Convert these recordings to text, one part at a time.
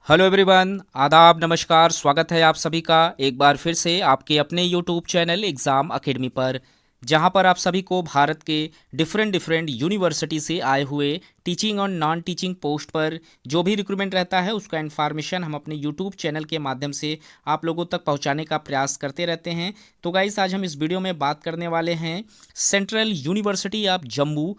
Hello everyone, आदाब, नमस्कार। स्वागत है आप सभी का एक बार फिर से आपके अपने यूट्यूब चैनल एग्ज़ाम अकेडमी पर, जहां पर आप सभी को भारत के डिफरेंट डिफरेंट यूनिवर्सिटी से आए हुए टीचिंग और नॉन टीचिंग पोस्ट पर जो भी रिक्रूटमेंट रहता है उसका इन्फॉर्मेशन हम अपने यूट्यूब चैनल के माध्यम से आप लोगों तक पहुंचाने का प्रयास करते रहते हैं। तो गाइस, आज हम इस वीडियो में बात करने वाले हैं सेंट्रल यूनिवर्सिटी ऑफ जम्मू,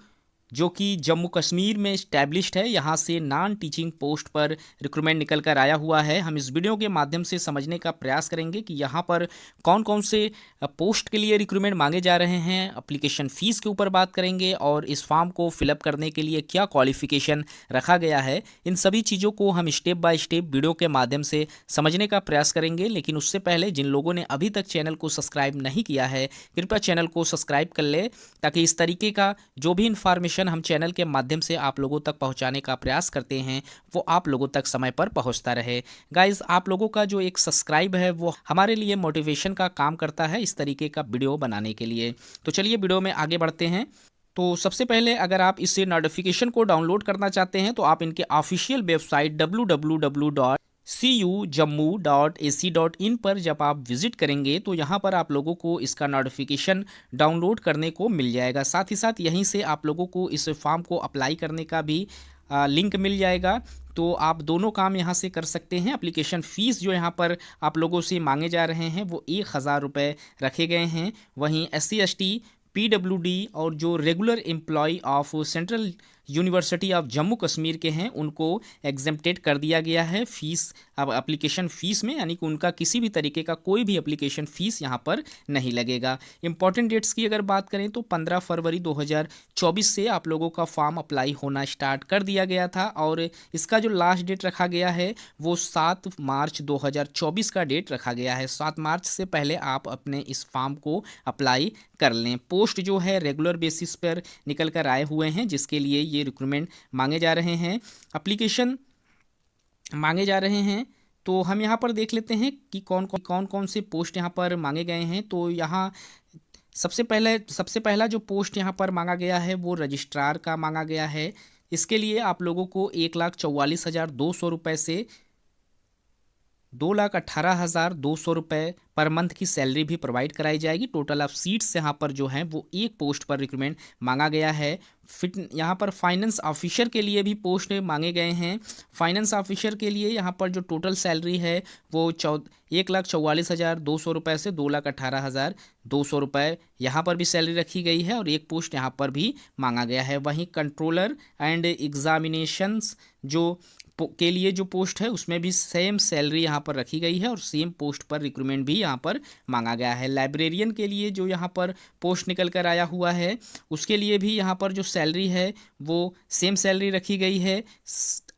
जो कि जम्मू कश्मीर में इस्टेब्लिश्ड है। यहाँ से नॉन टीचिंग पोस्ट पर रिक्रूटमेंट निकल कर आया हुआ है। हम इस वीडियो के माध्यम से समझने का प्रयास करेंगे कि यहाँ पर कौन कौन से पोस्ट के लिए रिक्रूटमेंट मांगे जा रहे हैं। एप्लीकेशन फ़ीस के ऊपर बात करेंगे और इस फॉर्म को फिलअप करने के लिए क्या क्वालिफिकेशन रखा गया है। इन सभी चीज़ों को हम स्टेप बाय स्टेप वीडियो के माध्यम से समझने का प्रयास करेंगे। लेकिन उससे पहले जिन लोगों ने अभी तक चैनल को सब्सक्राइब नहीं किया है, कृपया चैनल को सब्सक्राइब कर ले, ताकि इस तरीके का जो भी इन्फॉर्मेशन हम चैनल के माध्यम से आप लोगों तक पहुंचाने का प्रयास करते हैं वो आप लोगों तक समय पर पहुंचता रहे। गाइस, आप लोगों का जो एक सब्सक्राइब है वो हमारे लिए मोटिवेशन का काम करता है इस तरीके का वीडियो बनाने के लिए। तो चलिए वीडियो में आगे बढ़ते हैं। तो सबसे पहले अगर आप इससे नोटिफिकेशन को डाउनलोड करना चाहते हैं तो आप इनके ऑफिशियल वेबसाइट www.cujammu.ac.in पर जब आप विजिट करेंगे तो यहाँ पर आप लोगों को इसका नोटिफिकेशन डाउनलोड करने को मिल जाएगा। साथ ही साथ यहीं से आप लोगों को इस फॉर्म को अप्लाई करने का भी लिंक मिल जाएगा। तो आप दोनों काम यहाँ से कर सकते हैं। एप्लीकेशन फ़ीस जो यहाँ पर आप लोगों से मांगे जा रहे हैं वो 1000 रुपये रखे गए हैं। वहीं SC ST PWD और जो regular employ of central university of Jammu Kashmir के हैं उनको एग्जेम्प्टेड कर दिया गया है फ़ीस, अब एप्लीकेशन फ़ीस में, यानी कि उनका किसी भी तरीके का कोई भी एप्लीकेशन फ़ीस यहाँ पर नहीं लगेगा। इंपॉर्टेंट डेट्स की अगर बात करें तो 15 फरवरी 2024 से आप लोगों का फॉर्म अप्लाई होना स्टार्ट कर दिया गया था और इसका जो लास्ट डेट रखा गया है वो 7 मार्च 2024 का डेट रखा गया है। 7 मार्च से पहले आप अपने इस फॉर्म को अप्लाई कर लें। पोस्ट जो है रेगुलर बेसिस पर निकल कर आए हुए हैं, जिसके लिए ये रिक्रूटमेंट मांगे जा रहे हैं, एप्लीकेशन मांगे जा रहे हैं। तो हम यहाँ पर देख लेते हैं कि कौन कौन से पोस्ट यहाँ पर मांगे गए हैं। तो यहाँ सबसे पहला जो पोस्ट यहाँ पर मांगा गया है वो रजिस्ट्रार का मांगा गया है। इसके लिए आप लोगों को 1,44,200 रुपये से 2,18,200 रुपये पर मंथ की सैलरी भी प्रोवाइड कराई जाएगी। टोटल ऑफ सीट्स यहाँ पर जो हैं वो एक पोस्ट पर रिक्रूटमेंट मांगा गया है। यहाँ पर फाइनेंस ऑफिसर के लिए भी पोस्ट मांगे गए हैं। फाइनेंस ऑफिसर के लिए यहाँ पर जो टोटल सैलरी है वो 1,44,200 रुपये से 2,18,200 रुपये यहाँ पर भी सैलरी रखी गई है और एक पोस्ट यहाँ पर भी मांगा गया है। वहीं कंट्रोलर एंड एग्जामिनेशंस के लिए जो पोस्ट है उसमें भी सेम सैलरी यहाँ पर रखी गई है और सेम पोस्ट पर रिक्रूटमेंट भी यहाँ पर मांगा गया है। लाइब्रेरियन के लिए जो यहाँ पर पोस्ट निकल कर आया हुआ है उसके लिए भी यहाँ पर जो सैलरी है वो सेम सैलरी रखी गई है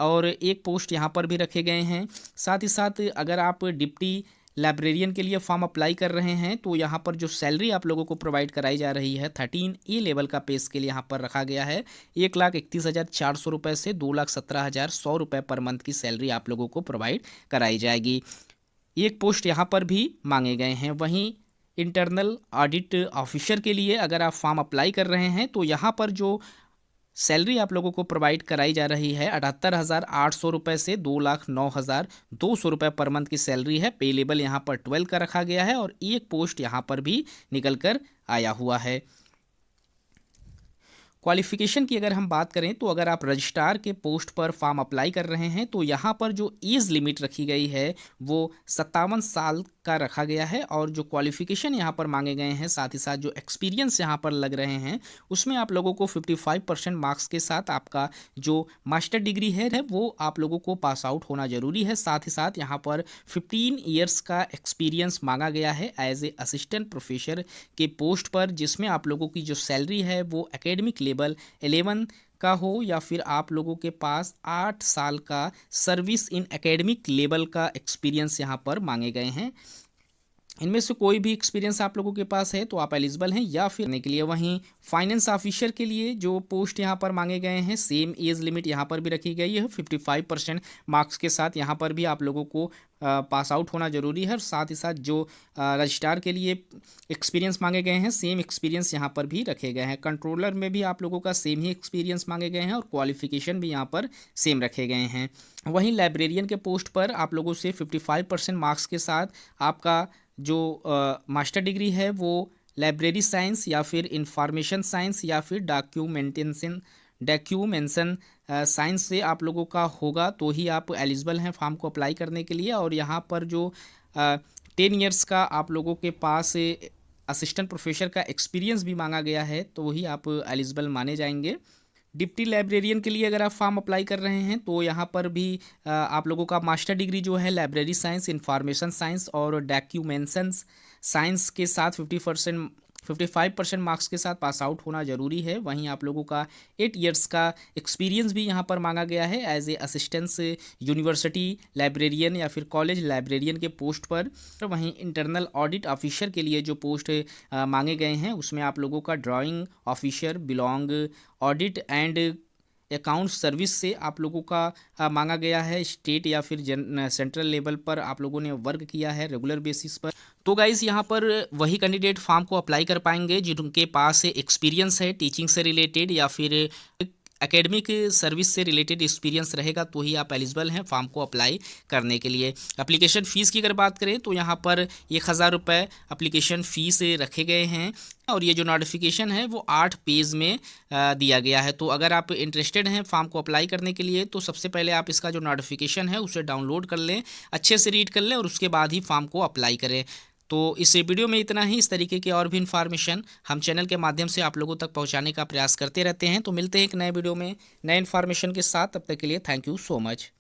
और एक पोस्ट यहाँ पर भी रखे गए हैं। साथ ही साथ अगर आप डिप्टी लाइब्रेरियन के लिए फॉर्म अप्लाई कर रहे हैं तो यहाँ पर जो सैलरी आप लोगों को प्रोवाइड कराई जा रही है 13A लेवल का पे स्केल यहाँ पर रखा गया है। 1,31,400 रुपये से 2,17,100 रुपये पर मंथ की सैलरी आप लोगों को प्रोवाइड कराई जाएगी। एक पोस्ट यहाँ पर भी मांगे गए हैं। वहीं इंटरनल ऑडिट ऑफिसर के लिए अगर आप फॉर्म अप्लाई कर रहे हैं तो यहाँ पर जो सैलरी आप लोगों को प्रोवाइड कराई जा रही है 78,800 रुपये से 2,09,200 रुपये पर मंथ की सैलरी है। पे लेवल यहाँ पर 12 का रखा गया है और एक पोस्ट यहाँ पर भी निकल कर आया हुआ है। क्वालिफ़िकेशन की अगर हम बात करें तो अगर आप रजिस्ट्रार के पोस्ट पर फॉर्म अप्लाई कर रहे हैं तो यहाँ पर जो एज लिमिट रखी गई है वो 57 साल का रखा गया है और जो क्वालिफ़िकेशन यहाँ पर मांगे गए हैं, साथ ही साथ जो एक्सपीरियंस यहाँ पर लग रहे हैं उसमें आप लोगों को 55% मार्क्स के साथ आपका जो मास्टर डिग्री है वो आप लोगों को पास आउट होना ज़रूरी है। साथ ही साथ यहाँ पर 15 ईयर्स का एक्सपीरियंस मांगा गया है एज ए असिस्टेंट प्रोफेसर के पोस्ट पर, जिसमें आप लोगों की जो सैलरी है वो एकेडमिक लेवल 11 का हो या फिर आप लोगों के पास 8 साल का सर्विस इन एकेडमिक लेवल का एक्सपीरियंस यहाँ पर मांगे गए हैं। इनमें से कोई भी एक्सपीरियंस आप लोगों के पास है तो आप एलिजिबल हैं या फिर करने के लिए। वहीं फाइनेंस ऑफिसर के लिए जो पोस्ट यहाँ पर मांगे गए हैं, सेम एज लिमिट यहाँ पर भी रखी गई है। 55% मार्क्स के साथ यहाँ पर भी आप लोगों को पास आउट होना जरूरी है। और साथ ही साथ जो रजिस्ट्रार के लिए एक्सपीरियंस मांगे गए हैं, सेम एक्सपीरियंस यहाँ पर भी रखे गए हैं। कंट्रोलर में भी आप लोगों का सेम ही एक्सपीरियंस मांगे गए हैं और क्वालिफिकेशन भी यहाँ पर सेम रखे गए हैं। वहीं लाइब्रेरियन के पोस्ट पर आप लोगों से 55% मार्क्स के साथ आपका जो मास्टर डिग्री है वो लाइब्रेरी साइंस या फिर इंफॉर्मेशन साइंस या फिर डॉक्यूमेंशन साइंस से आप लोगों का होगा, तो ही आप एलिजिबल हैं फॉर्म को अप्लाई करने के लिए। और यहाँ पर जो 10 ईयर्स का आप लोगों के पास असिस्टेंट प्रोफेसर का एक्सपीरियंस भी मांगा गया है, तो ही आप एलिजिबल माने जाएंगे। डिप्टी लाइब्रेरियन के लिए अगर आप फॉर्म अप्लाई कर रहे हैं तो यहाँ पर भी आप लोगों का मास्टर डिग्री जो है लाइब्रेरी साइंस, इंफॉर्मेशन साइंस और डॉक्यूमेंशंस साइंस के साथ 55% मार्क्स के साथ पास आउट होना जरूरी है। वहीं आप लोगों का 8 ईयर्स का एक्सपीरियंस भी यहाँ पर मांगा गया है as a assistance university librarian या फिर कॉलेज लाइब्रेरियन के पोस्ट पर। वहीं इंटरनल ऑडिट ऑफिसर के लिए जो पोस्ट मांगे गए हैं उसमें आप लोगों का drawing officer belong audit and account service से आप लोगों का मांगा गया है। स्टेट या फिर सेंट्रल लेवल पर आप लोगों ने वर्क किया है रेगुलर बेसिस पर। तो गाइस यहाँ पर वही कैंडिडेट फॉर्म को अप्लाई कर पाएंगे जिनके पास एक्सपीरियंस है टीचिंग से रिलेटेड या फिर एकेडमिक सर्विस से रिलेटेड एक्सपीरियंस रहेगा, तो ही आप एलिजिबल हैं फॉर्म को अप्लाई करने के लिए। एप्लीकेशन फ़ीस की अगर बात करें तो यहाँ पर 1000 रुपये एप्लीकेशन फ़ीस रखे गए हैं और ये जो नोटिफिकेशन है वो 8 पेज में दिया गया है। तो अगर आप इंटरेस्टेड हैं फॉर्म को अप्लाई करने के लिए तो सबसे पहले आप इसका जो नोटिफिकेशन है उसे डाउनलोड कर लें, अच्छे से रीड कर लें और उसके बाद ही फॉर्म को अप्लाई करें। तो इस वीडियो में इतना ही। इस तरीके के और भी इन्फॉर्मेशन हम चैनल के माध्यम से आप लोगों तक पहुंचाने का प्रयास करते रहते हैं। तो मिलते हैं एक नए वीडियो में नए इन्फॉर्मेशन के साथ, तब तक के लिए थैंक यू सो मच।